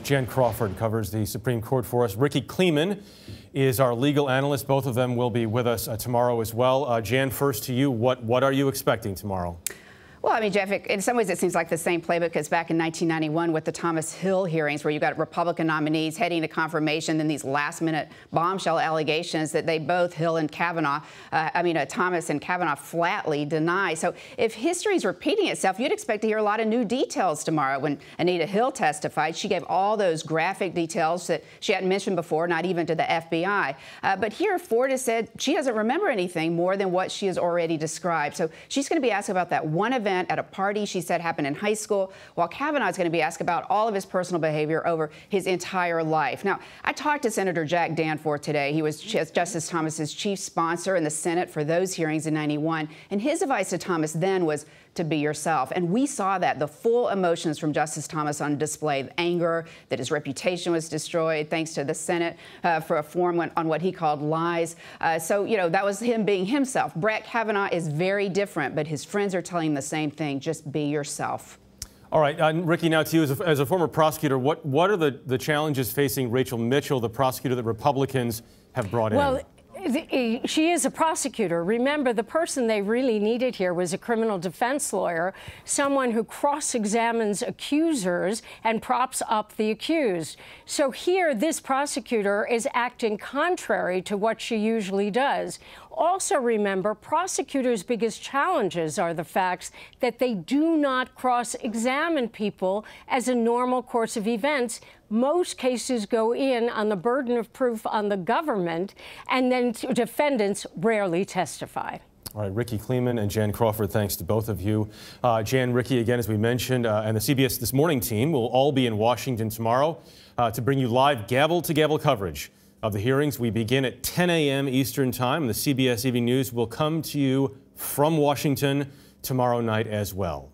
Jan Crawford covers the Supreme Court for us. Rikki Klieman is our legal analyst. Both of them will be with us tomorrow as well. Jan, first to you. What are you expecting tomorrow? Well, I mean, Jeff, in some ways it seems like the same playbook as back in 1991 with the Thomas Hill hearings, where you got Republican nominees heading to confirmation, then these last-minute bombshell allegations that they both, Hill and Kavanaugh, Thomas and Kavanaugh, flatly deny. So if history is repeating itself, you'd expect to hear a lot of new details tomorrow. When Anita Hill testified, she gave all those graphic details that she hadn't mentioned before, not even to the FBI. But here, Ford has said she doesn't remember anything more than what she has already described. So she's going to be asked about that one event at a party she said happened in high school, while Kavanaugh is going to be asked about all of his personal behavior over his entire life. Now, I talked to Senator Jack Danforth today. He was Justice Thomas's chief sponsor in the Senate for those hearings in '91, and his advice to Thomas then was to be yourself. And we saw that, the full emotions from Justice Thomas on display, anger, that his reputation was destroyed thanks to the Senate for a forum on what he called lies. So, you know, that was him being himself. Brett Kavanaugh is very different, but his friends are telling him the same thing, just be yourself. All right, Rikki, now to you as a former prosecutor, what are the challenges facing Rachel Mitchell, the prosecutor that Republicans have brought in? She is a prosecutor. Remember, the person they really needed here was a criminal defense lawyer, someone who cross-examines accusers and props up the accused. So here, this prosecutor is acting contrary to what she usually does. Also remember, prosecutors' biggest challenges are the facts that they do not cross-examine people as a normal course of events. Most cases go in on the burden of proof on the government, and then defendants rarely testify. All right, Rikki Klieman and Jan Crawford, thanks to both of you. Jan, Rikki, again, as we mentioned, and the CBS This Morning team will all be in Washington tomorrow to bring you live gavel-to-gavel coverage of the hearings. We begin at 10 a.m. Eastern Time, and the CBS Evening News will come to you from Washington tomorrow night as well.